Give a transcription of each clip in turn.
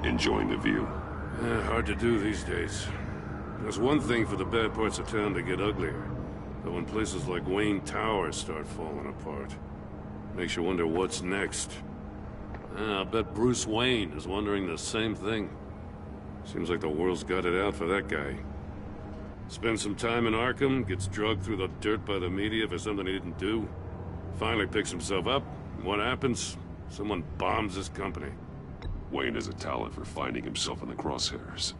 Enjoying the view? Hard to do these days. There's one thing for the bad parts of town to get uglier. But when places like Wayne Tower start falling apart, makes you wonder what's next. I bet Bruce Wayne is wondering the same thing. Seems like the world's got it out for that guy. Spends some time in Arkham, gets drugged through the dirt by the media for something he didn't do. Finally picks himself up, and what happens? Someone bombs his company. Wayne has a talent for finding himself in the crosshairs.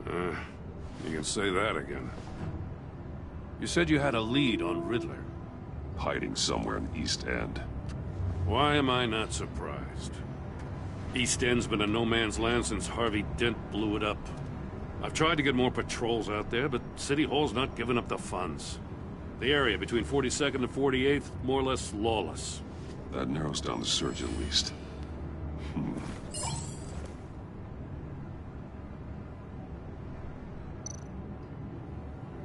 You can say that again. You said you had a lead on Riddler. Hiding somewhere in the East End. Why am I not surprised? East End's been a no-man's land since Harvey Dent blew it up. I've tried to get more patrols out there, but City Hall's not giving up the funds. The area between 42nd and 48th, more or less lawless. That narrows down the search at least.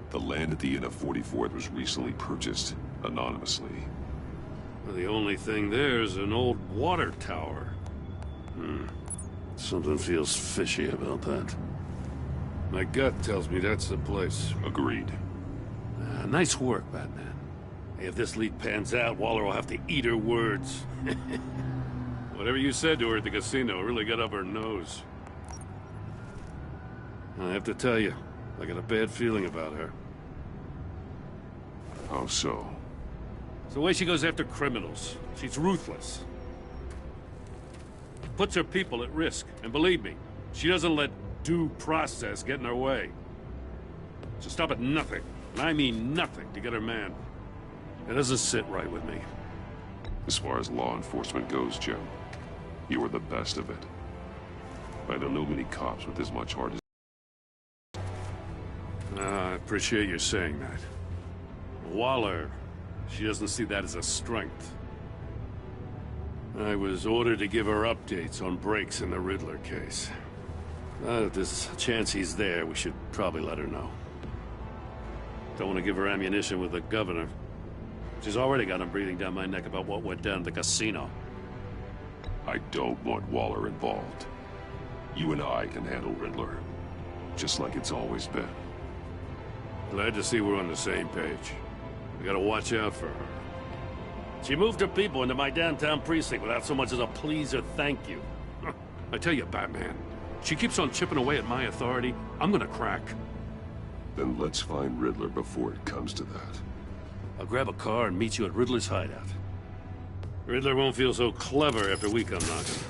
The land at the end of 44th was recently purchased, anonymously. Well, the only thing there is an old water tower. Something feels fishy about that. My gut tells me that's the place. Agreed. Nice work, Batman. Hey, if this lead pans out, Waller will have to eat her words. Whatever you said to her at the casino really got up her nose. I have to tell you, I got a bad feeling about her. How so? It's the way she goes after criminals. She's ruthless. Puts her people at risk. And believe me, she doesn't let due process get in her way. She'll stop at nothing, and I mean nothing, to get her man. It doesn't sit right with me. As far as law enforcement goes, Jim, you are the best of it. I don't know many cops with as much heart as... I appreciate you saying that. Waller, she doesn't see that as a strength. I was ordered to give her updates on breaks in the Riddler case. If there's a chance he's there, we should probably let her know. Don't want to give her ammunition with the governor. She's already got him breathing down my neck about what went down at the casino. I don't want Waller involved. You and I can handle Riddler, just like it's always been. Glad to see we're on the same page. We gotta watch out for her. She moved her people into my downtown precinct without so much as a please or thank you. I tell you, Batman, she keeps on chipping away at my authority. I'm gonna crack. Then let's find Riddler before it comes to that. I'll grab a car and meet you at Riddler's hideout. Riddler won't feel so clever after we come knocking.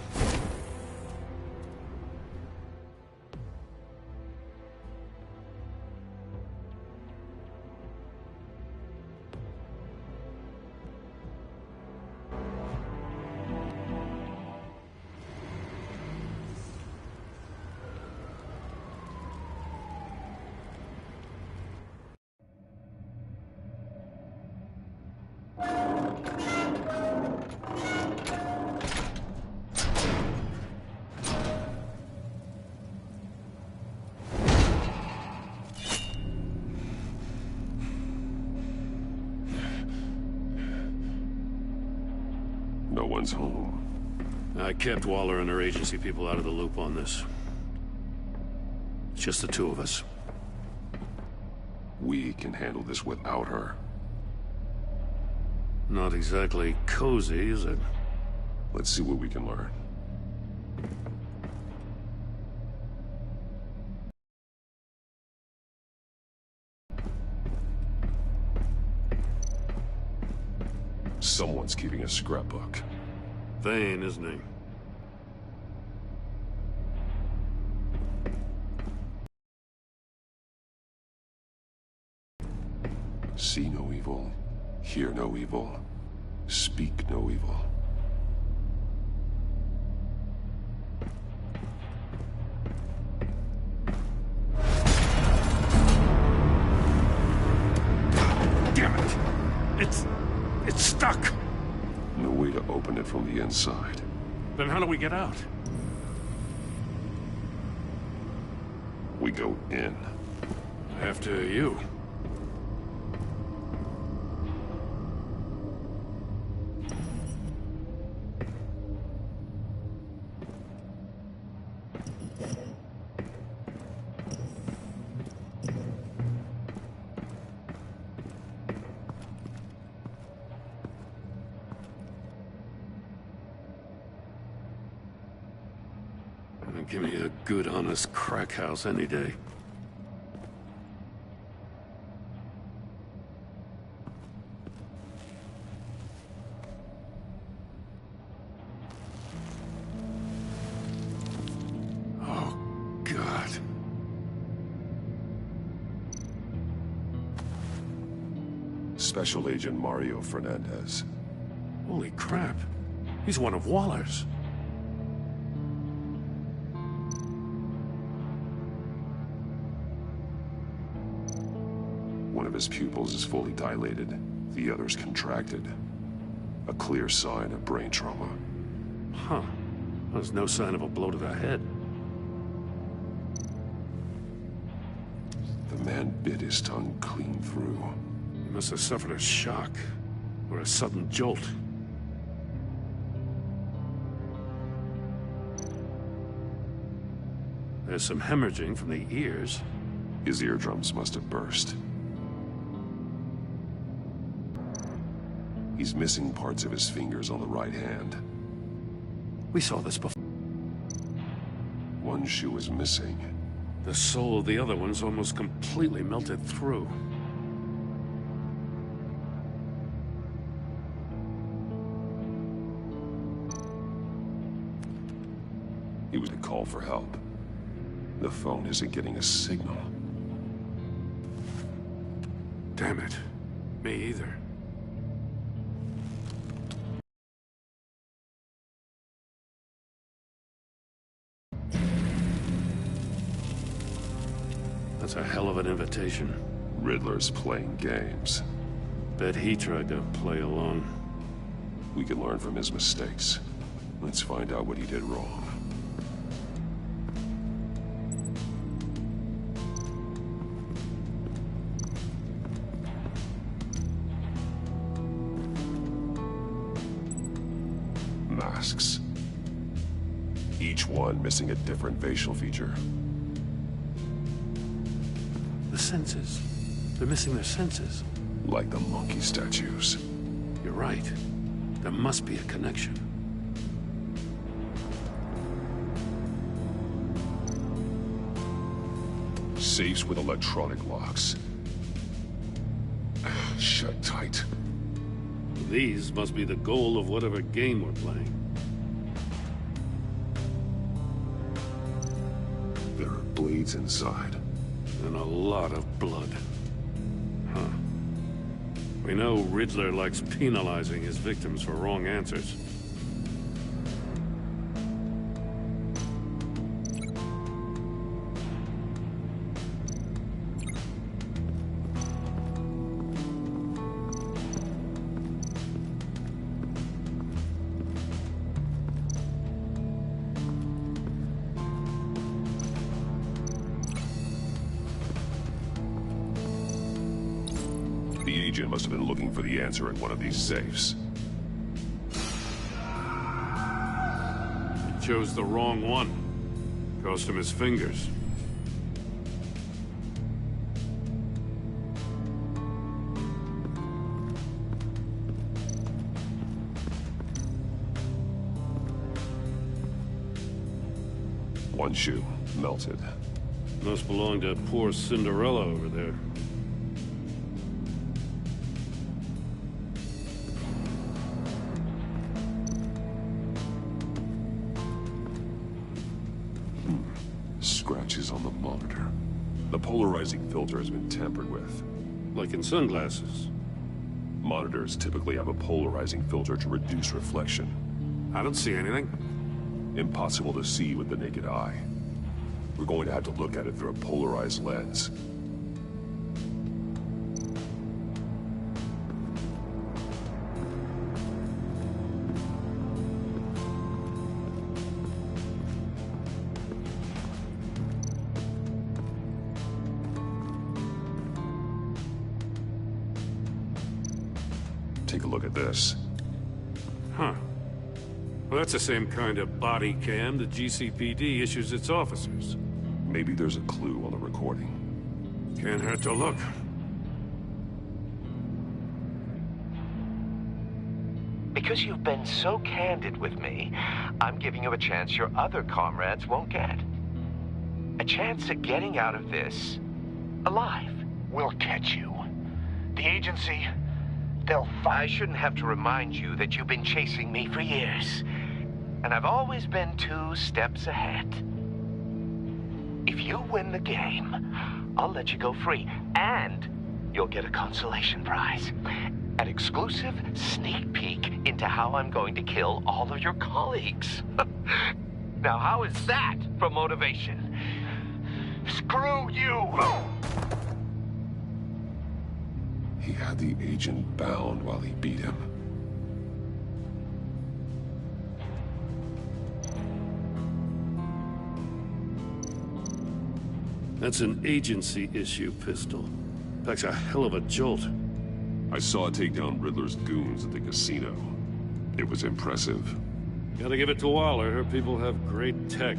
No one's home. I kept Waller and her agency people out of the loop on this. It's just the two of us. We can handle this without her. Not exactly cozy, is it? Let's see what we can learn. Someone's keeping a scrapbook. Vane, isn't he? See no evil, hear no evil, speak no evil. Damn it! It's stuck! No way to open it from the inside. Then how do we get out? We go in. After you. Give me a good, honest crack house any day. Oh, God. Special Agent Mario Fernandez. Holy crap. He's one of Waller's. One of his pupils is fully dilated, the other's contracted. A clear sign of brain trauma. Huh. There's no sign of a blow to the head. The man bit his tongue clean through. He must have suffered a shock, or a sudden jolt. There's some hemorrhaging from the ears. His eardrums must have burst. He's missing parts of his fingers on the right hand. We saw this before. One shoe is missing. The sole of the other one's almost completely melted through. He was to call for help. The phone isn't getting a signal. Damn it. Me either. That's a hell of an invitation. Riddler's playing games. Bet he tried to play along. We can learn from his mistakes. Let's find out what he did wrong. Masks. Each one missing a different facial feature. The senses. They're missing their senses. Like the monkey statues. You're right. There must be a connection. Safes with electronic locks. Shut tight. These must be the goal of whatever game we're playing. There are blades inside. And a lot of blood. Huh. We know Riddler likes penalizing his victims for wrong answers. The agent must have been looking for the answer in one of these safes. He chose the wrong one. Cost him his fingers. One shoe, melted. Must belong to poor Cinderella over there. Scratches on the monitor. The polarizing filter has been tampered with. Like in sunglasses. Monitors typically have a polarizing filter to reduce reflection. I don't see anything. Impossible to see with the naked eye. We're going to have to look at it through a polarized lens. Take a look at this. Huh. Well, that's the same kind of body cam the GCPD issues its officers. Maybe there's a clue on the recording. Can't hurt to look. Because you've been so candid with me, I'm giving you a chance your other comrades won't get. A chance at getting out of this alive. We'll catch you. The agency, they'll I shouldn't have to remind you that you've been chasing me for years. And I've always been 2 steps ahead. If you win the game, I'll let you go free. And you'll get a consolation prize. An exclusive sneak peek into how I'm going to kill all of your colleagues. Now, how is that for motivation? Screw you! He had the agent bound while he beat him. That's an agency issue pistol. Packs a hell of a jolt. I saw it take down Riddler's goons at the casino. It was impressive. Gotta give it to Waller. Her people have great tech.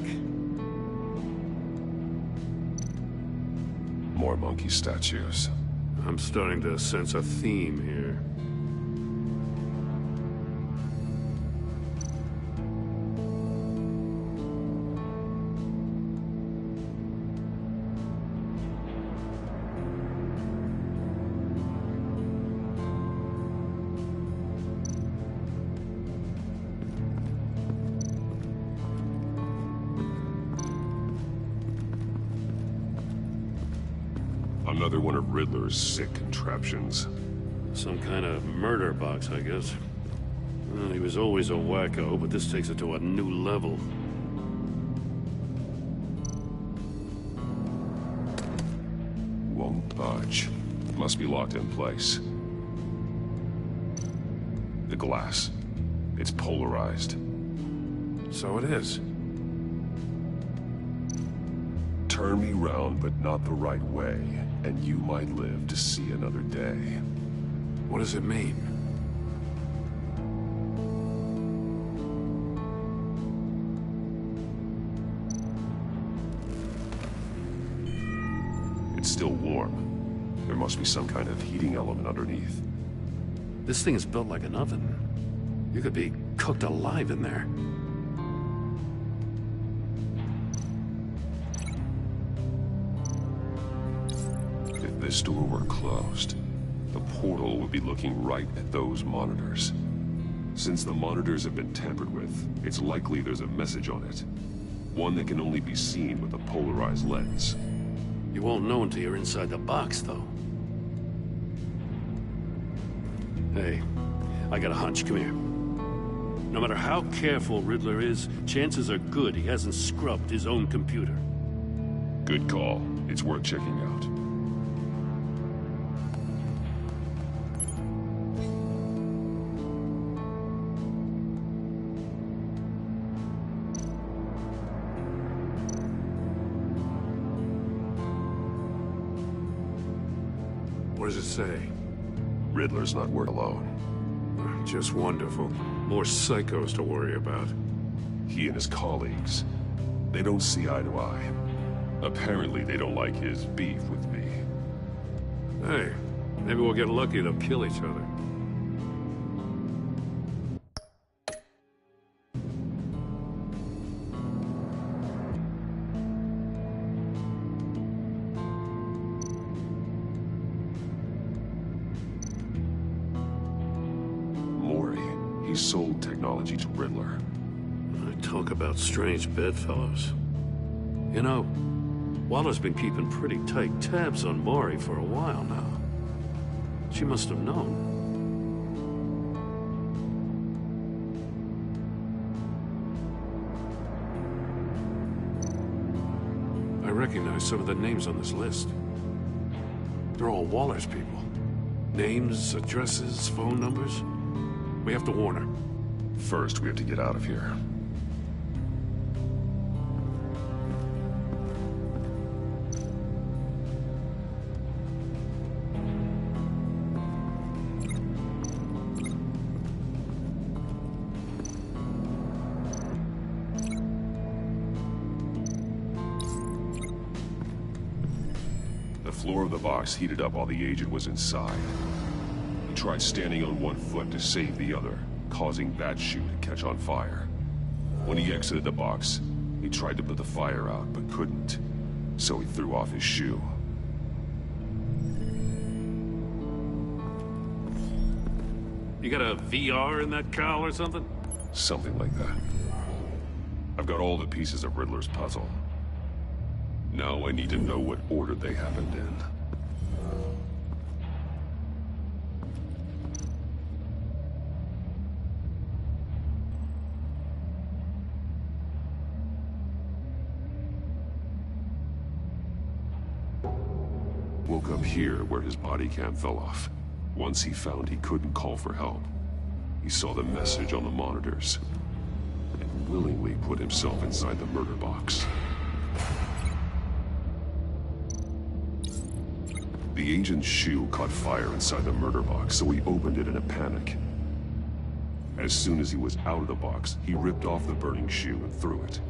More monkey statues. I'm starting to sense a theme here. Another one of Riddler's sick contraptions. Some kind of murder box, I guess. Well, he was always a wacko, but this takes it to a new level. Won't budge. Must be locked in place. The glass. It's polarized. So it is. Turn me round, but not the right way, and you might live to see another day. What does it mean? It's still warm. There must be some kind of heating element underneath. This thing is built like an oven. You could be cooked alive in there. If this door were closed, the portal would be looking right at those monitors. Since the monitors have been tampered with, it's likely there's a message on it. One that can only be seen with a polarized lens. You won't know until you're inside the box, though. Hey, I got a hunch. Come here. No matter how careful Riddler is, chances are good he hasn't scrubbed his own computer. Good call. It's worth checking out. What does it say? Riddler's not working alone. Just wonderful. More psychos to worry about. He and his colleagues, they don't see eye to eye. Apparently they don't like his beef with me. Hey, maybe we'll get lucky to kill each other. He sold technology to Riddler. I talk about strange bedfellows. You know, Waller's been keeping pretty tight tabs on Maury for a while now. She must have known. I recognize some of the names on this list. They're all Waller's people. Names, addresses, phone numbers. We have to warn her. First, we have to get out of here. The floor of the box heated up while the agent was inside. He tried standing on one foot to save the other, causing that shoe to catch on fire. When he exited the box, he tried to put the fire out, but couldn't. So he threw off his shoe. You got a VR in that cowl or something? Something like that. I've got all the pieces of Riddler's puzzle. Now I need to know what order they happened in. Woke up here where his body cam fell off. Once he found he couldn't call for help, he saw the message on the monitors and willingly put himself inside the murder box. The agent's shoe caught fire inside the murder box, so he opened it in a panic. As soon as he was out of the box, he ripped off the burning shoe and threw it.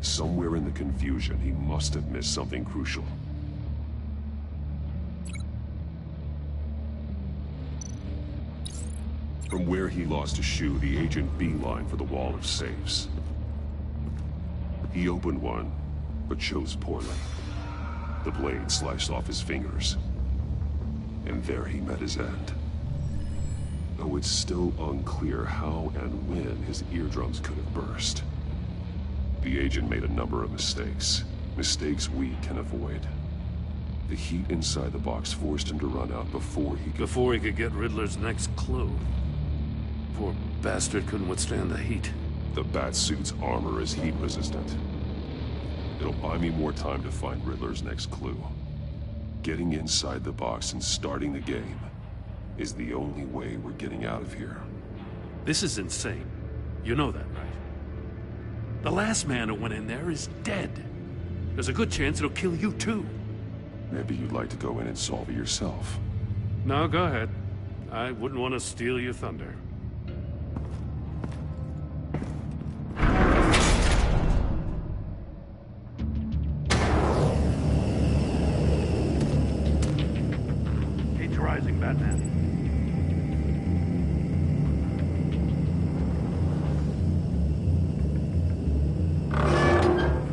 Somewhere in the confusion, he must have missed something crucial. From where he lost a shoe, the agent beelined for the wall of safes. He opened one, but chose poorly. The blade sliced off his fingers. And there he met his end. Though it's still unclear how and when his eardrums could have burst. The agent made a number of mistakes. Mistakes we can avoid. The heat inside the box forced him to run out before he could get Riddler's next clue. Poor bastard couldn't withstand the heat. The Batsuit's armor is heat resistant. It'll buy me more time to find Riddler's next clue. Getting inside the box and starting the game is the only way we're getting out of here. This is insane. You know that, right? The last man who went in there is dead. There's a good chance it'll kill you too. Maybe you'd like to go in and solve it yourself. No, go ahead. I wouldn't want to steal your thunder. Rising, Batman.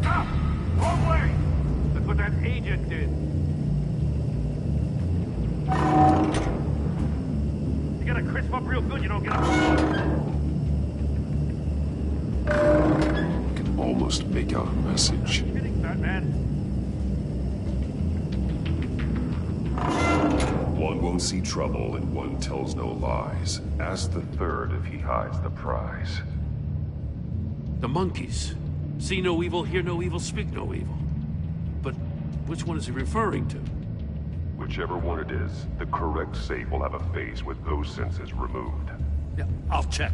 Stop! Wrong way! That's what that agent did. You gotta crisp up real good, you don't get up. I can almost make out a message. Kidding, Batman. One won't see trouble and one tells no lies. Ask the third if he hides the prize. The monkeys. See no evil, hear no evil, speak no evil. But which one is he referring to? Whichever one it is, the correct safe will have a face with those senses removed. Yeah, I'll check.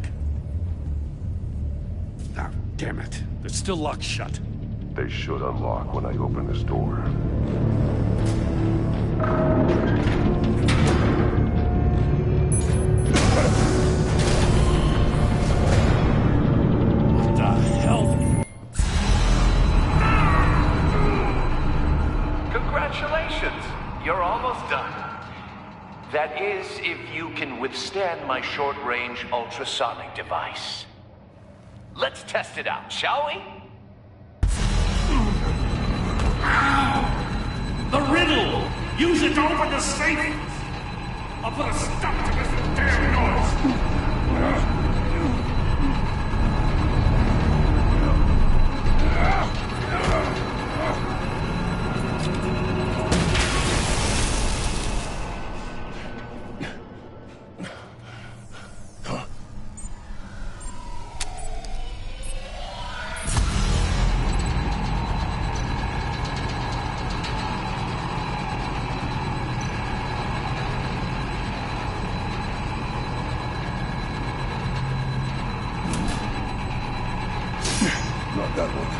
Ah, damn it. They're still locked shut. They should unlock when I open this door. What the hell? Congratulations! You're almost done. That is, if you can withstand my short-range ultrasonic device. Let's test it out, shall we? The riddle! Use it to open the safe! I'll put a stop to this damn noise! Not that one.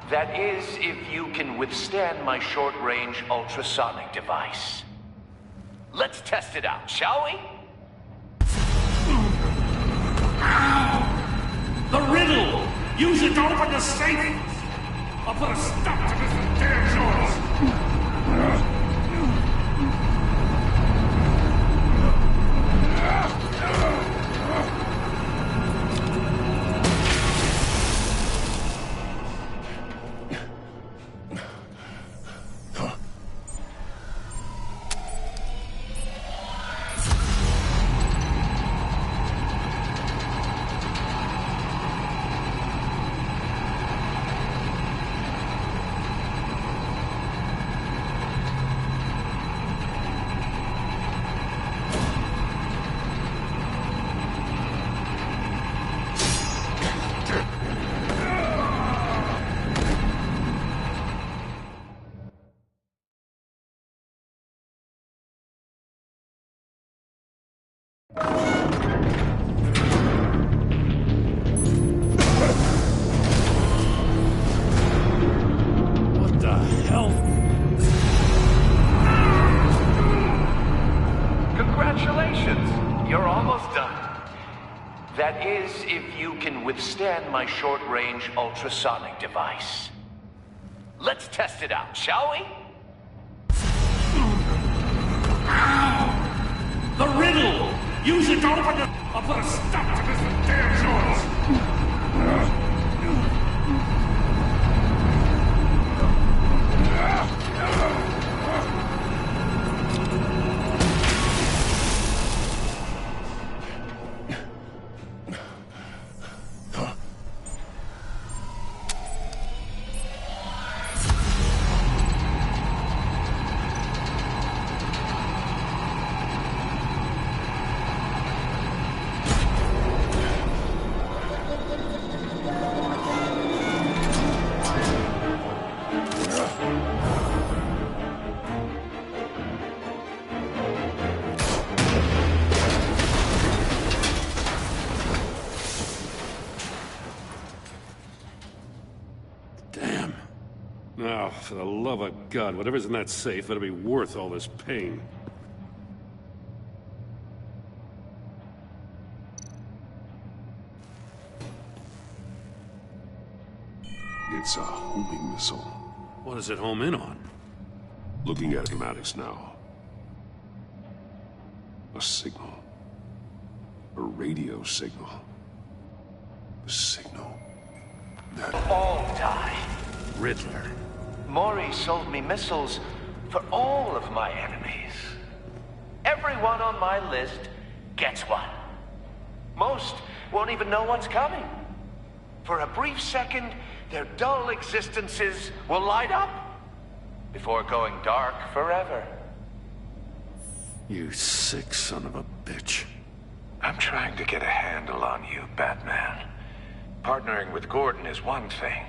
That is, if you can withstand my short-range ultrasonic device. Let's test it out, shall we? The riddle! Use it to open the safe! I'll put a stop to this damn noise! That is, if you can withstand my short-range ultrasonic device. Let's test it out, shall we? The riddle! Use it to open the... I'll put a stop to this damn noise! Now, for the love of God, whatever's in that safe better be worth all this pain. It's a homing missile. What does it home in on? Looking at schematics now. A signal. A radio signal. A signal that... All die. Riddler. Maury sold me missiles for all of my enemies. Everyone on my list gets one. Most won't even know what's coming. For a brief second, their dull existences will light up before going dark forever. You sick son of a bitch. I'm trying to get a handle on you, Batman. Partnering with Gordon is one thing.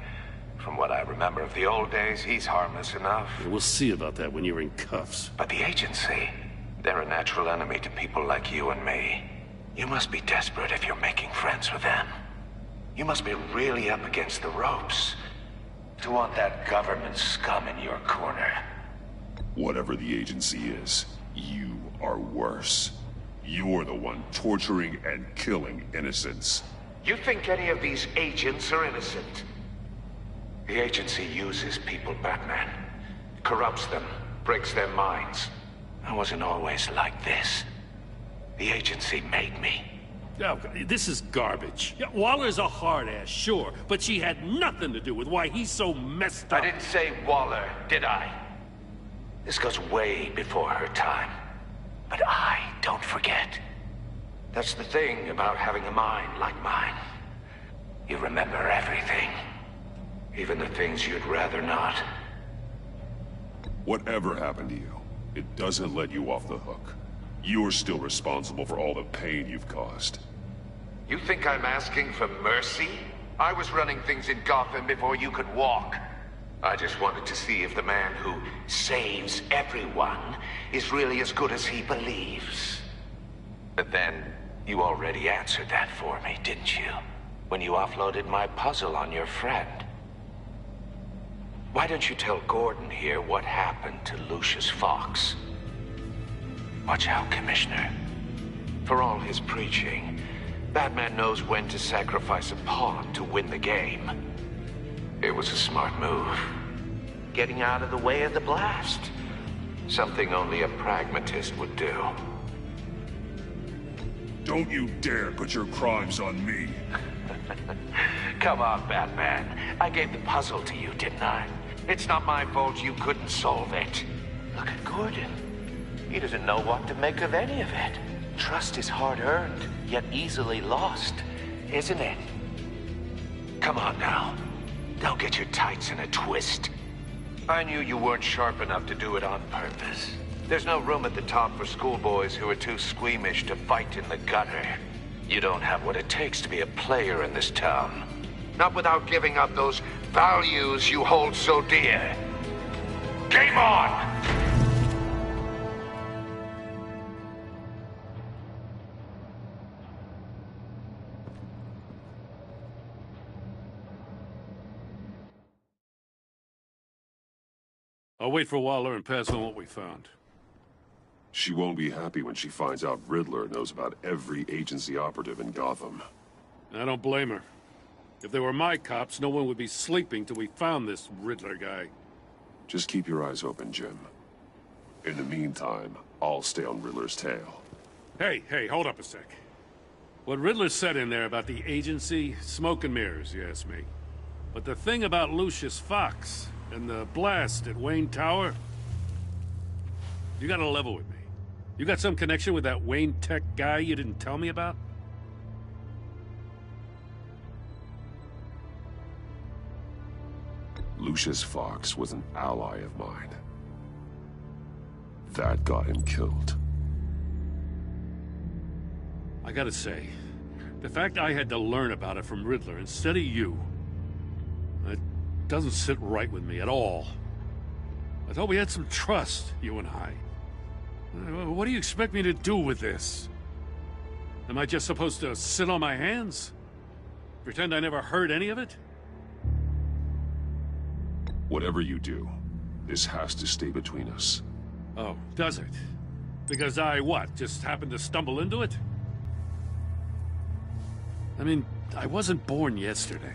From what I remember of the old days, he's harmless enough. We'll see about that when you're in cuffs. But the agency, they're a natural enemy to people like you and me. You must be desperate if you're making friends with them. You must be really up against the ropes to want that government scum in your corner. Whatever the agency is, you are worse. You're the one torturing and killing innocents. You think any of these agents are innocent? The agency uses people, Batman. Corrupts them, breaks their minds. I wasn't always like this. The agency made me. Oh, this is garbage. Yeah, Waller's a hard-ass, sure, but she had nothing to do with why he's so messed up. I didn't say Waller, did I? This goes way before her time. But I don't forget. That's the thing about having a mind like mine. You remember everything. Even the things you'd rather not. Whatever happened to you, it doesn't let you off the hook. You're still responsible for all the pain you've caused. You think I'm asking for mercy? I was running things in Gotham before you could walk. I just wanted to see if the man who saves everyone is really as good as he believes. But then, you already answered that for me, didn't you? When you offloaded my puzzle on your friend. Why don't you tell Gordon here what happened to Lucius Fox? Watch out, Commissioner. For all his preaching, Batman knows when to sacrifice a pawn to win the game. It was a smart move. Getting out of the way of the blast. Something only a pragmatist would do. Don't you dare put your crimes on me. Come on, Batman. I gave the puzzle to you, didn't I? It's not my fault you couldn't solve it. Look at Gordon. He doesn't know what to make of any of it. Trust is hard-earned, yet easily lost, isn't it? Come on now. Don't get your tights in a twist. I knew you weren't sharp enough to do it on purpose. There's no room at the top for schoolboys who are too squeamish to fight in the gutter. You don't have what it takes to be a player in this town. Not without giving up those values you hold so dear. Game on! I'll wait for Waller and pass on what we found. She won't be happy when she finds out Riddler knows about every agency operative in Gotham. I don't blame her. If they were my cops, no one would be sleeping till we found this Riddler guy. Just keep your eyes open, Jim. In the meantime, I'll stay on Riddler's tail. Hey, hold up a sec. What Riddler said in there about the agency, smoke and mirrors, you ask me. But the thing about Lucius Fox and the blast at Wayne Tower, you gotta level with me. You got some connection with that Wayne Tech guy you didn't tell me about? Lucius Fox was an ally of mine. That got him killed. I gotta say, the fact I had to learn about it from Riddler instead of you, it doesn't sit right with me at all. I thought we had some trust, you and I. What do you expect me to do with this? Am I just supposed to sit on my hands? Pretend I never heard any of it? Whatever you do, this has to stay between us. Oh, does it? Because I, what, just happened to stumble into it? I mean, I wasn't born yesterday.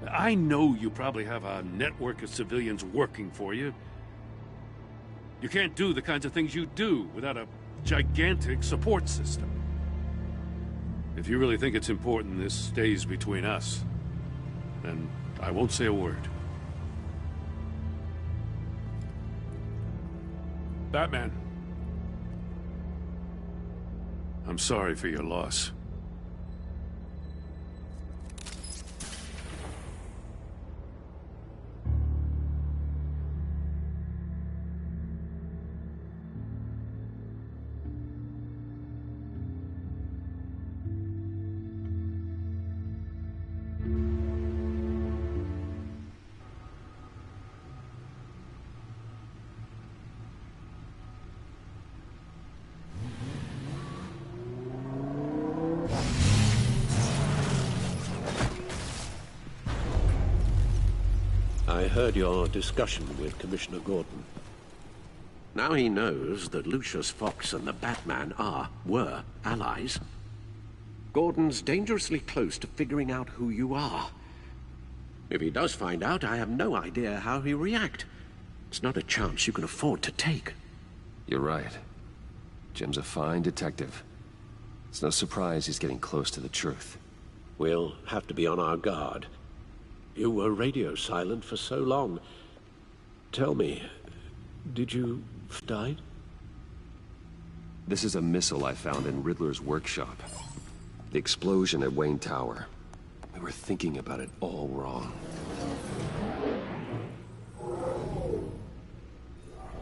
I know you probably have a network of civilians working for you. You can't do the kinds of things you do without a gigantic support system. If you really think it's important this stays between us, then I won't say a word. Batman. I'm sorry for your loss. I heard your discussion with Commissioner Gordon. Now he knows that Lucius Fox and the Batman were allies. Gordon's dangerously close to figuring out who you are. If he does find out, I have no idea how he'll react. It's not a chance you can afford to take. You're right. Jim's a fine detective. It's no surprise he's getting close to the truth. We'll have to be on our guard. You were radio silent for so long. Tell me, did you die? This is a missile I found in Riddler's workshop. The explosion at Wayne Tower. We were thinking about it all wrong.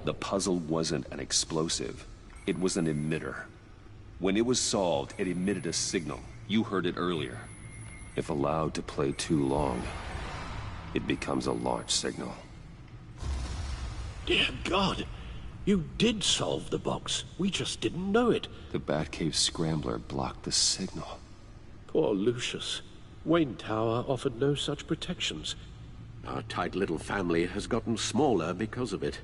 The puzzle wasn't an explosive. It was an emitter. When it was solved, it emitted a signal. You heard it earlier. If allowed to play too long, it becomes a launch signal. Dear God, you did solve the box. We just didn't know it. The Batcave scrambler blocked the signal. Poor Lucius. Wayne Tower offered no such protections. Our tight little family has gotten smaller because of it.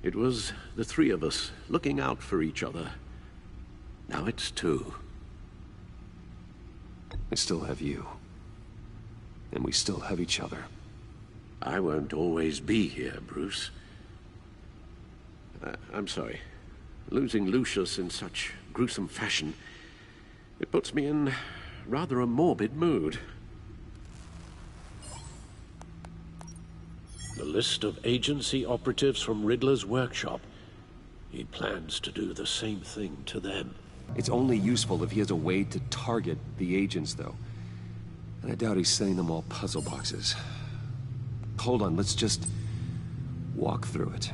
It was the three of us looking out for each other. Now it's two. I still have you. And we still have each other. I won't always be here, Bruce. I'm sorry. Losing Lucius in such gruesome fashion, it puts me in rather a morbid mood. The list of agency operatives from Riddler's workshop. He plans to do the same thing to them. It's only useful if he has a way to target the agents, though. And I doubt he's sending them all puzzle boxes. Hold on, let's just walk through it.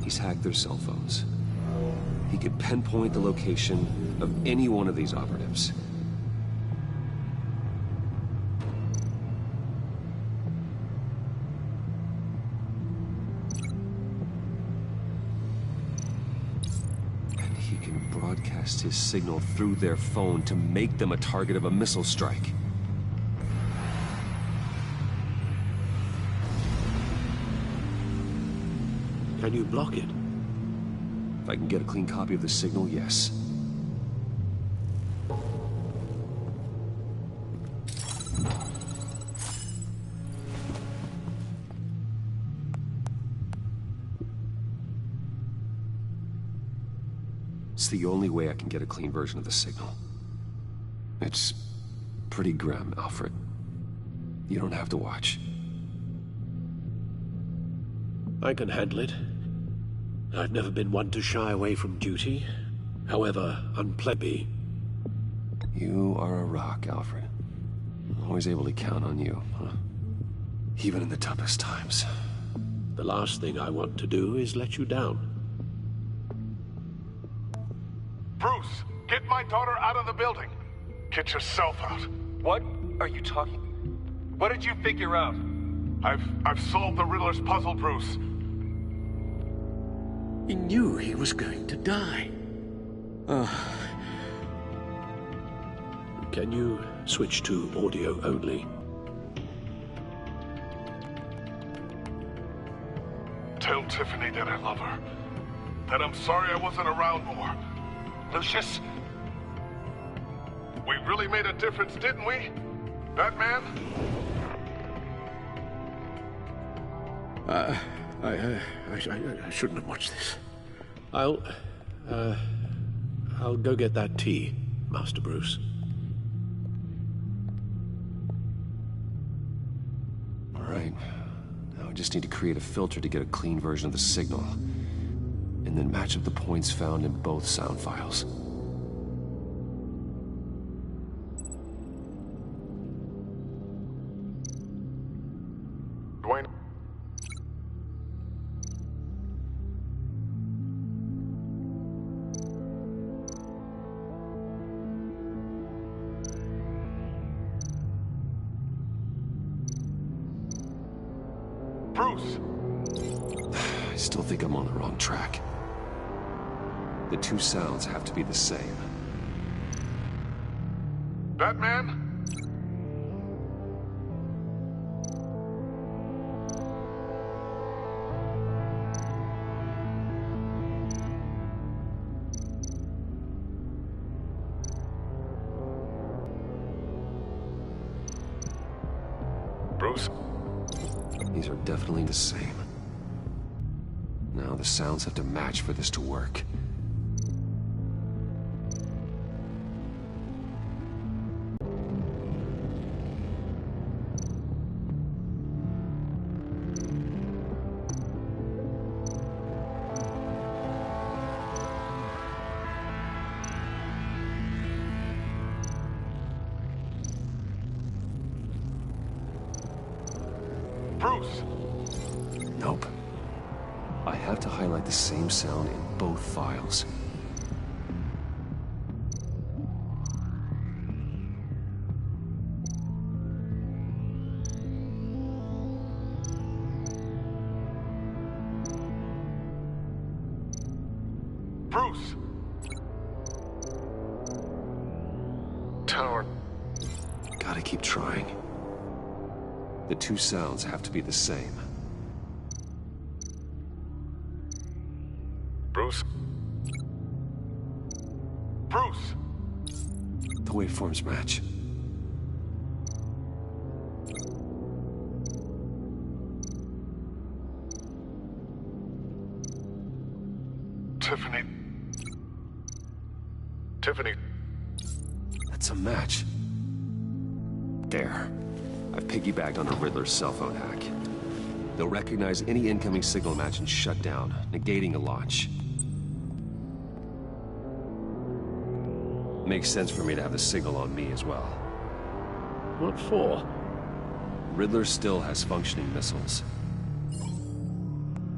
He's hacked their cell phones. He could pinpoint the location of any one of these operatives. And he can broadcast his signal through their phone to make them a target of a missile strike. Can you block it? If I can get a clean copy of the signal, yes. It's the only way I can get a clean version of the signal. It's pretty grim, Alfred. You don't have to watch. I can handle it. I've never been one to shy away from duty, however unpleasant. You are a rock, Alfred. Always able to count on you, huh? Even in the toughest times. The last thing I want to do is let you down. Bruce, get my daughter out of the building. Get yourself out. What are you talking? What did you figure out? I've solved the Riddler's puzzle, Bruce. He knew he was going to die. Can you switch to audio only? Tell Tiffany that I love her. That I'm sorry I wasn't around more. Lucius? We really made a difference, didn't we? Batman? I shouldn't have watched this. I'll go get that tea, Master Bruce. All right. Now I just need to create a filter to get a clean version of the signal. And then match up the points found in both sound files. Dwayne. Bruce! I still think I'm on the wrong track. The two sounds have to be the same. Batman? Bruce? These are definitely the same. Now the sounds have to match for this to work. Bruce! Nope. I have to highlight the same sound in both files. Bruce! Tower. Gotta keep trying. The two sounds have to be the same. Bruce? Bruce! The waveforms match. Tiffany. Tiffany. That's a match. There. I've piggybacked on the Riddler's cell phone hack. They'll recognize any incoming signal match and shut down, negating a launch. Makes sense for me to have the signal on me as well. What for? Riddler still has functioning missiles.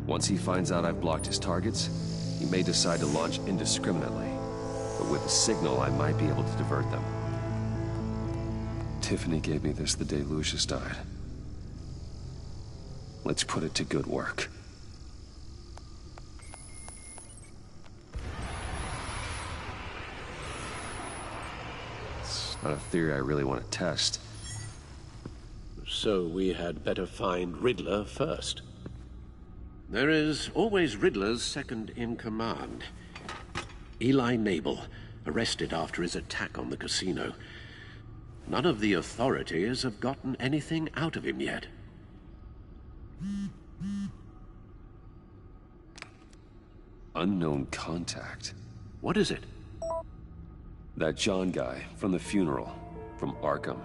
Once he finds out I've blocked his targets, he may decide to launch indiscriminately. But with the signal, I might be able to divert them. Tiffany gave me this the day Lucius died. Let's put it to good work. It's not a theory I really want to test. So we had better find Riddler first. There is always Riddler's second in command. Eli Nabel, arrested after his attack on the casino. None of the authorities have gotten anything out of him yet. Unknown contact. What is it? That John guy from the funeral, from Arkham.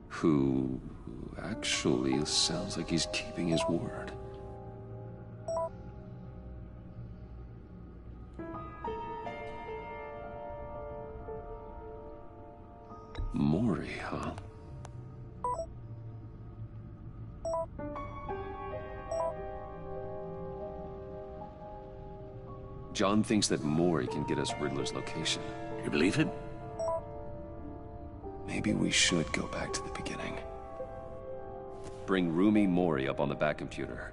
Who actually sounds like he's keeping his word. Mori, huh? John thinks that Mori can get us Riddler's location. You believe him? Maybe we should go back to the beginning. Bring Rumi Mori up on the back computer.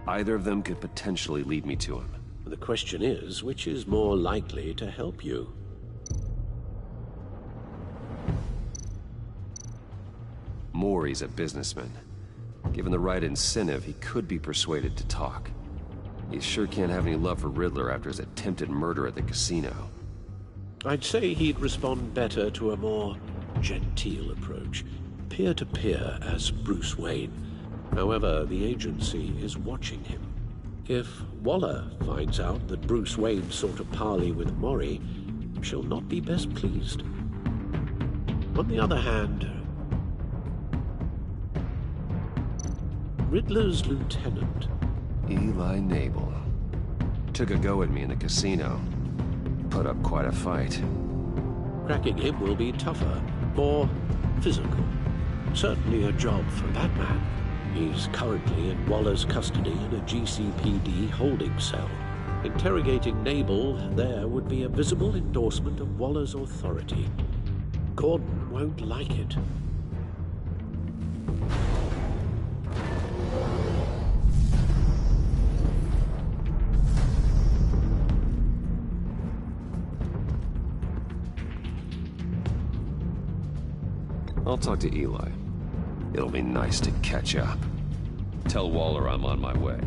Either of them could potentially lead me to him. The question is, which is more likely to help you? Mori's a businessman. Given the right incentive, he could be persuaded to talk. He sure can't have any love for Riddler after his attempted murder at the casino. I'd say he'd respond better to a more genteel approach, peer-to-peer as Bruce Wayne. However, the agency is watching him. If Waller finds out that Bruce Wayne sought a parley with Mori, she'll not be best pleased. On the other hand, Riddler's lieutenant, Eli Nabel, took a go at me in the casino. Put up quite a fight. cracking him will be tougher, more physical. Certainly a job for that man. He's currently in Waller's custody in a GCPD holding cell. Interrogating Nabel there would be a visible endorsement of Waller's authority. Gordon won't like it. I'll talk to Eli. It'll be nice to catch up. Tell Waller I'm on my way.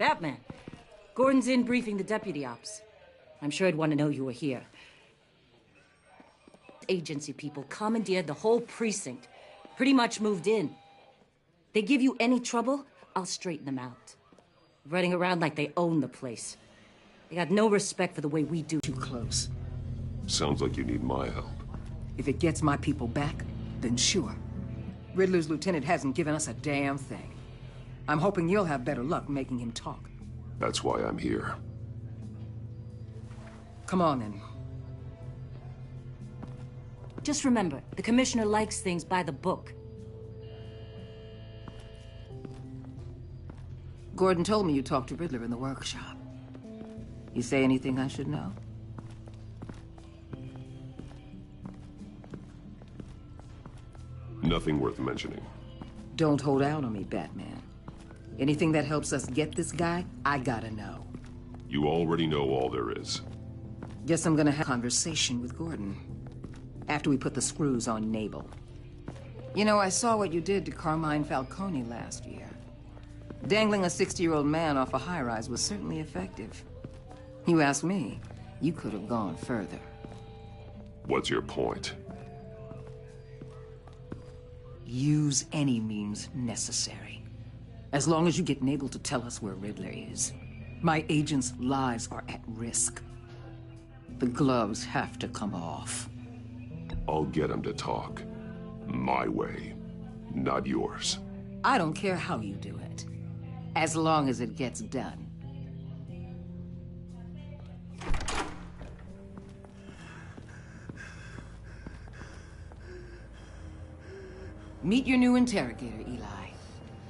Batman. Gordon's in briefing the deputy ops. I'm sure I'd want to know you were here. Agency people commandeered the whole precinct. Pretty much moved in. They give you any trouble, I'll straighten them out. Running around like they own the place. They got no respect for the way we do. Too close. Sounds like you need my help. If it gets my people back, then sure. Riddler's lieutenant hasn't given us a damn thing. I'm hoping you'll have better luck making him talk. That's why I'm here. Come on, then. Just remember, the commissioner likes things by the book. Gordon told me you talked to Riddler in the workshop. You say anything I should know? Nothing worth mentioning. Don't hold out on me, Batman. Anything that helps us get this guy, I gotta know. You already know all there is. Guess I'm gonna have a conversation with Gordon. After we put the screws on Nabel. You know, I saw what you did to Carmine Falcone last year. Dangling a 60-year-old man off a high-rise was certainly effective. You ask me, you could have gone further. What's your point? Use any means necessary. As long as you get Nabel to tell us where Riddler is. My agents' lives are at risk. The gloves have to come off. I'll get him to talk. My way, not yours. I don't care how you do it, as long as it gets done. Meet your new interrogator, Eli.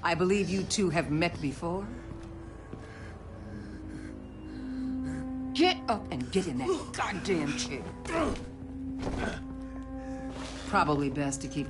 I believe you two have met before. Get up and get in that goddamn chair. Probably best to keep the